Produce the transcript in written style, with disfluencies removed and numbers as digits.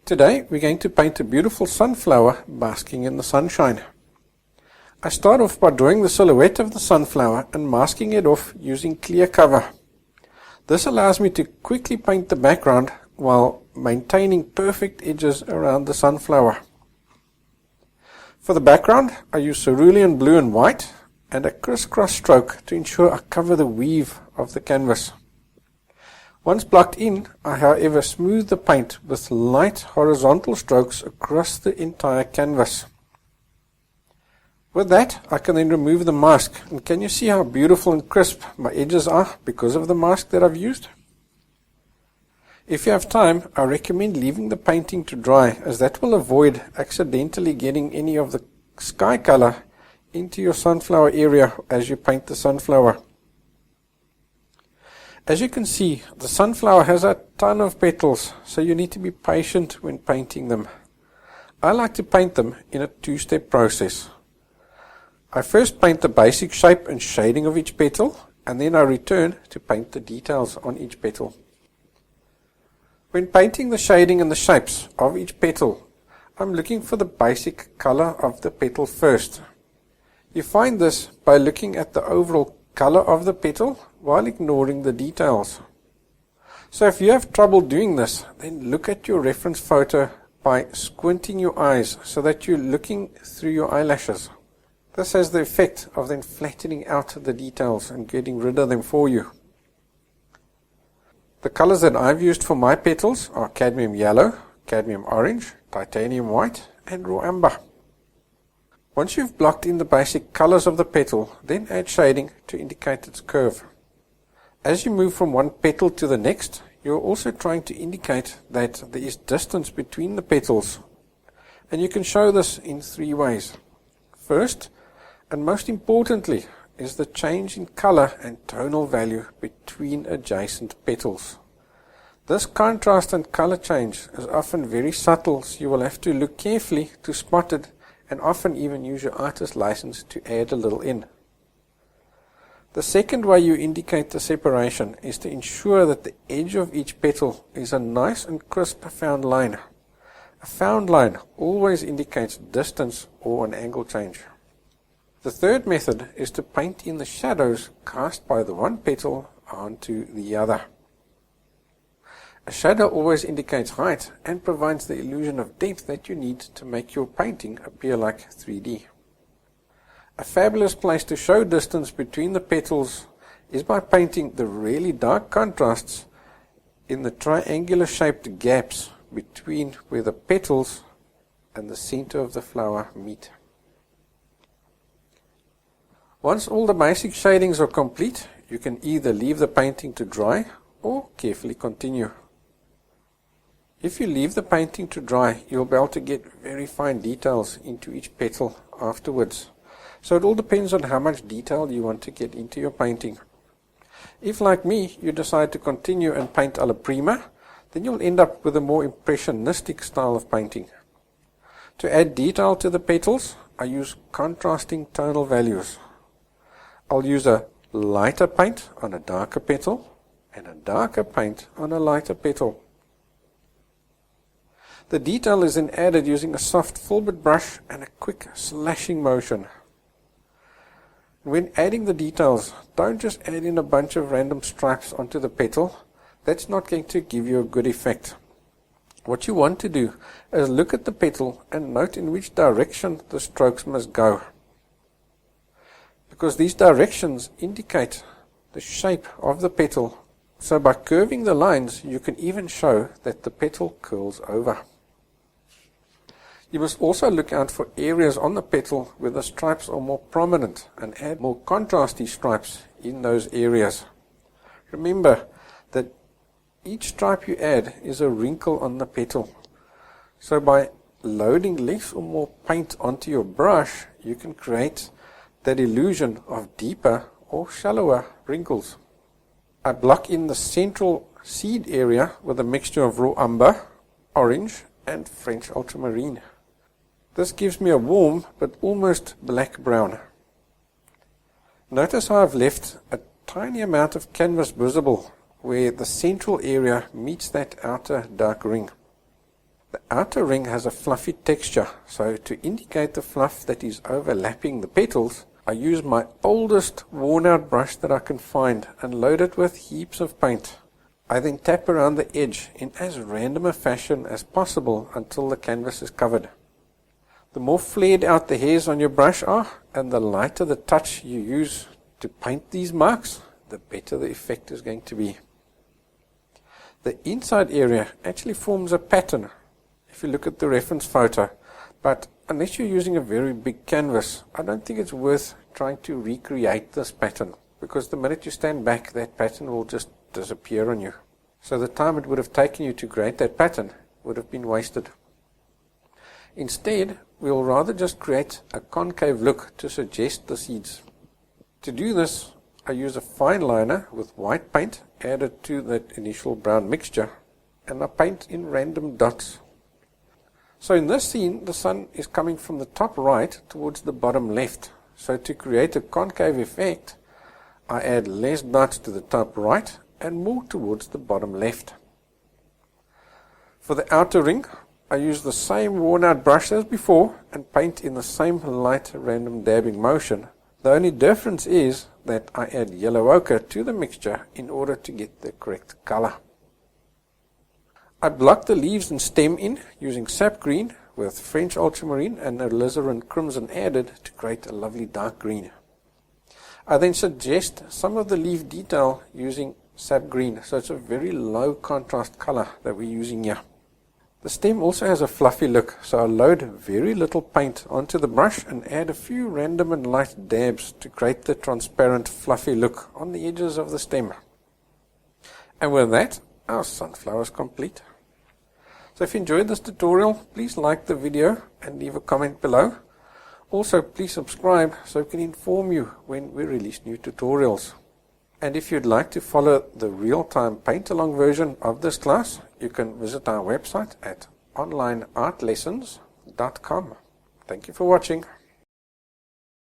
Today we're going to paint a beautiful sunflower basking in the sunshine. I start off by drawing the silhouette of the sunflower and masking it off using clear cover. This allows me to quickly paint the background while maintaining perfect edges around the sunflower. For the background, I use cerulean blue and white and a crisscross stroke to ensure I cover the weave of the canvas. Once blocked in, I however smooth the paint with light horizontal strokes across the entire canvas. With that, I can then remove the mask, and can you see how beautiful and crisp my edges are because of the mask that I've used? If you have time, I recommend leaving the painting to dry, as that will avoid accidentally getting any of the sky color into your sunflower area as you paint the sunflower. As you can see, the sunflower has a ton of petals, so you need to be patient when painting them. I like to paint them in a two-step process. I first paint the basic shape and shading of each petal, and then I return to paint the details on each petal. When painting the shading and the shapes of each petal, I'm looking for the basic color of the petal first. You find this by looking at the overall color of the petal while ignoring the details. So if you have trouble doing this, then look at your reference photo by squinting your eyes so that you're looking through your eyelashes. This has the effect of then flattening out the details and getting rid of them for you. The colors that I've used for my petals are cadmium yellow, cadmium orange, titanium white and raw amber. Once you've blocked in the basic colors of the petal, then add shading to indicate its curve. As you move from one petal to the next, you're also trying to indicate that there is distance between the petals. And you can show this in three ways. First, and most importantly, is the change in color and tonal value between adjacent petals. This contrast and color change is often very subtle, so you will have to look carefully to spot it and often even use your artist license to add a little in. The second way you indicate the separation is to ensure that the edge of each petal is a nice and crisp found line. A found line always indicates distance or an angle change. The third method is to paint in the shadows cast by the one petal onto the other. A shadow always indicates height and provides the illusion of depth that you need to make your painting appear like 3D. A fabulous place to show distance between the petals is by painting the really dark contrasts in the triangular shaped gaps between where the petals and the center of the flower meet. Once all the basic shadings are complete, you can either leave the painting to dry or carefully continue. If you leave the painting to dry, you'll be able to get very fine details into each petal afterwards. So it all depends on how much detail you want to get into your painting. If, like me, you decide to continue and paint alla prima, then you'll end up with a more impressionistic style of painting. To add detail to the petals, I use contrasting tonal values. I'll use a lighter paint on a darker petal and a darker paint on a lighter petal. The detail is then added using a soft filbert brush and a quick slashing motion. When adding the details, don't just add in a bunch of random stripes onto the petal. That's not going to give you a good effect. What you want to do is look at the petal and note in which direction the strokes must go, because these directions indicate the shape of the petal. So by curving the lines, you can even show that the petal curls over. You must also look out for areas on the petal where the stripes are more prominent and add more contrasty stripes in those areas. Remember that each stripe you add is a wrinkle on the petal. So by loading less or more paint onto your brush, you can create that illusion of deeper or shallower wrinkles. I block in the central seed area with a mixture of raw umber, orange and French ultramarine. This gives me a warm but almost black brown. Notice how I've left a tiny amount of canvas visible where the central area meets that outer dark ring. The outer ring has a fluffy texture, so to indicate the fluff that is overlapping the petals, I use my oldest worn out brush that I can find and load it with heaps of paint. I then tap around the edge in as random a fashion as possible until the canvas is covered. The more flared out the hairs on your brush are, and the lighter the touch you use to paint these marks, the better the effect is going to be. The inside area actually forms a pattern if you look at the reference photo, but unless you're using a very big canvas, I don't think it's worth trying to recreate this pattern, because the minute you stand back, that pattern will just disappear on you. So the time it would have taken you to create that pattern would have been wasted. Instead, we'll rather just create a concave look to suggest the seeds. To do this, I use a fine liner with white paint added to that initial brown mixture, and I paint in random dots. So in this scene, the sun is coming from the top right towards the bottom left. So to create a concave effect, I add less dots to the top right and more towards the bottom left. For the outer ring, I use the same worn out brush as before and paint in the same light random dabbing motion. The only difference is that I add yellow ochre to the mixture in order to get the correct color. I block the leaves and stem in using sap green with French ultramarine and alizarin crimson added to create a lovely dark green. I then suggest some of the leaf detail using sap green, so it's a very low contrast color that we're using here. The stem also has a fluffy look, so I load very little paint onto the brush and add a few random and light dabs to create the transparent fluffy look on the edges of the stem. And with that, our sunflower is complete. So if you enjoyed this tutorial, please like the video and leave a comment below. Also, please subscribe so we can inform you when we release new tutorials. And if you'd like to follow the real-time paint-along version of this class, you can visit our website at onlineartlessons.com. Thank you for watching.